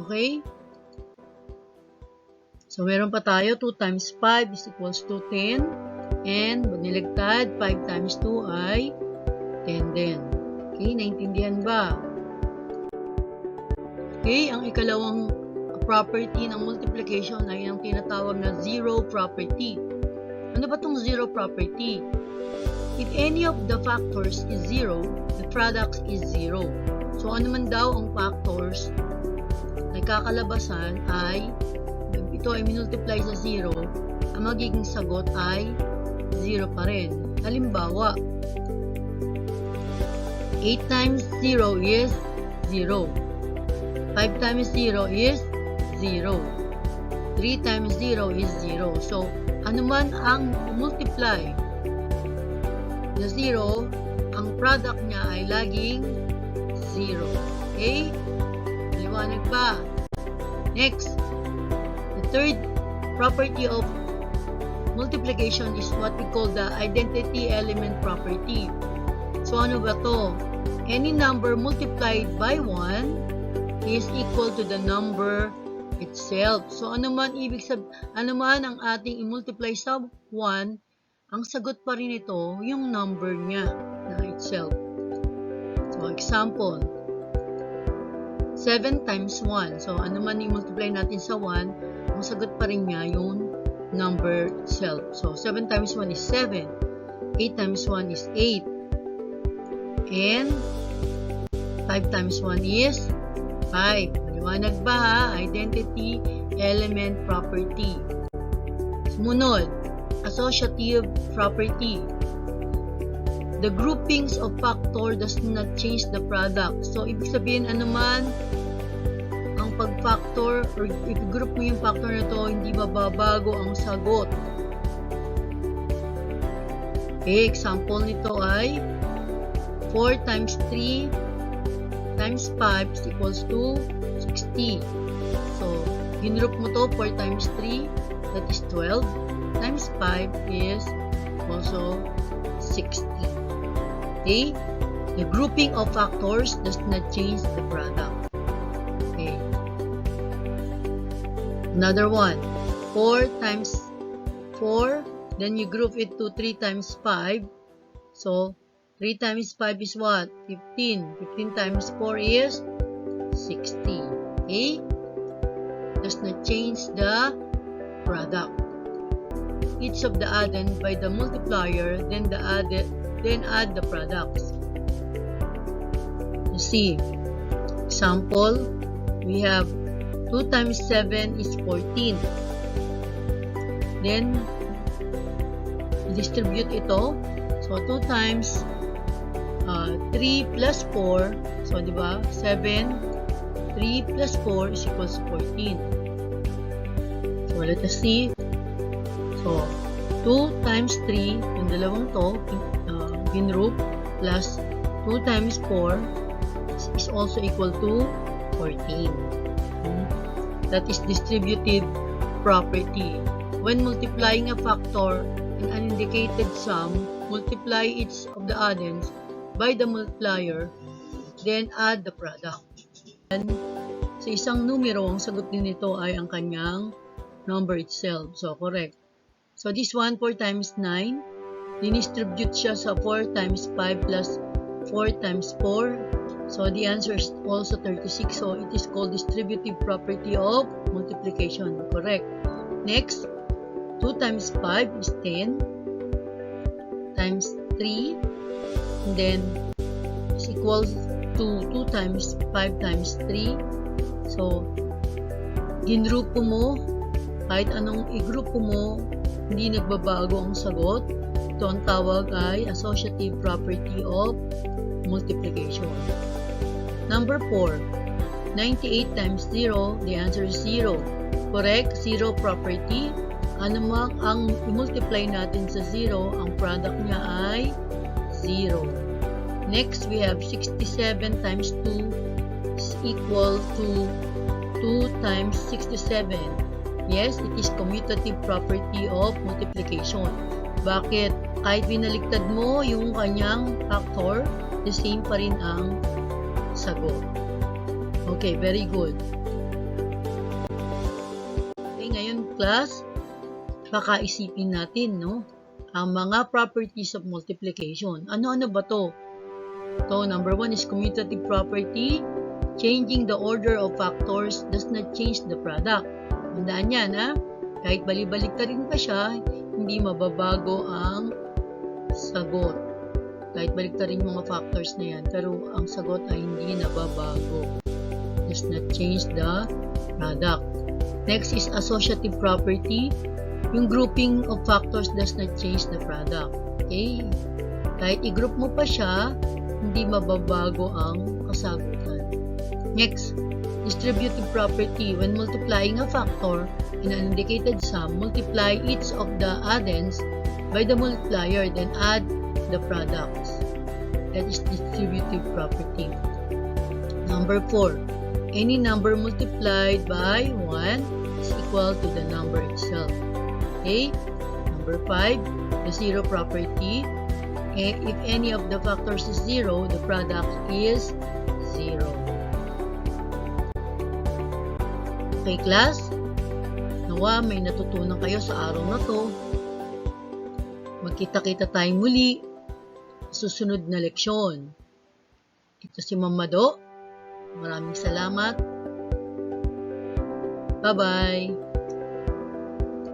Okay? So, meron pa tayo, 2 times 5 is equals to 10. And, baniligtad, 5 times 2 ay 10 din. Okay, naintindihan ba? Okay, ang ikalawang property ng multiplication ay ang tinatawag na zero property. Ano ba itong zero property? If any of the factors is zero, the product is zero. So, ano man daw ang factors na kakalabasan ay ito ay minultiply sa 0, ang magiging sagot ay 0 pa rin. Halimbawa, 8 times 0 is 0. 5 times 0 is 0. 3 times 0 is 0. So, anuman ang multiply na 0, ang product niya ay laging 0. Okay? Liwanag pa. Next. Third property of multiplication is what we call the identity element property. So, ano ba to? Any number multiplied by 1 is equal to the number itself. So, ano man ang ating i-multiply sa 1, ang sagot pa rin ito, yung number niya na itself. So, example, 7 times 1. So, ano man i-multiply natin sa 1, ang sagot pa rin niya yung number itself. So, 7 times 1 is 7. 8 times 1 is 8. And 5 times 1 is 5. Maliwanag ba ha? Identity element property. Sumunod, associative property. The groupings of factor does not change the product. So, ibig sabihin, ano man ang pag-factor or i-group mo yung factor na to, hindi mababago ang sagot. Okay, example nito ay 4 times 3 times 5 is equals to 60. So, ginroup mo to, 4 times 3, that is 12, times 5 is also 60. Okay? The grouping of factors does not change the product. Okay. Another one. 4 times 4. Then you group it to 3 times 5. So, 3 times 5 is what? 15. 15 times 4 is 60. Okay? Does not change the product. Each of the addend by the multiplier, then add the products. You see, example, we have 2 times 7 is 14. Then, distribute ito. So, 2 times 3 plus 4. So, diba? 7. 3 plus 4 is equals to 14. So, let us see. So, 2 times 3, yung dalawang to, ginroup, plus 2 times 4 is also equal to 14. That is distributive property. When multiplying a factor in an indicated sum, multiply each of the addends by the multiplier, then add the product. And sa isang numero, ang sagot din nito ay ang kanyang number itself. So, correct. So, this one, 4 times 9, dinistribute siya sa 4 times 5 plus 4 times 4. So, the answer is also 36. So, it is called distributive property of multiplication. Correct. Next, 2 times 5 is 10 times 3. And then, is equals to 2 times 5 times 3. So, ginrupo mo, kahit anong igrupo mo, hindi nagbabago ang sagot. Ito ang tawag ay associative property of multiplication. Number 4, 98 times 0, the answer is 0. Correct, 0 property. Ano mang ang i-multiply natin sa 0, ang product niya ay 0. Next, we have 67 times 2 is equal to 2 times 67. Yes, it is commutative property of multiplication. Bakit? Kahit binaligtad mo yung kanyang factor, the same pa rin ang sagot. Okay, very good. class, pakaisipin natin, no? Ang mga properties of multiplication. Ano-ano ba to? So, number 1 is commutative property. Changing the order of factors does not change the product. Tandaan yan, ha? Kahit balik-balik ka rin pa siya, hindi mababago ang sagot. Kahit balik ka rin mga factors na yan, pero ang sagot ay hindi nababago. Does not change the product. Next is associative property. Yung grouping of factors does not change the product. Okay? Kahit i-group mo pa siya, hindi mababago ang kasagutan. Next, distributive property. When multiplying a factor in an indicated sum, multiply each of the addends by the multiplier, then add the products. That is distributive property. Number 4. Any number multiplied by 1 is equal to the number itself. Okay? Number 5, the zero property. If any of the factors is 0, the product is 0. Okay, class? Nawa, may natutunan kayo sa araw na to. Magkita-kita tayong muli sa susunod na leksyon. Ito si Mama Do. Maraming salamat. Bye-bye.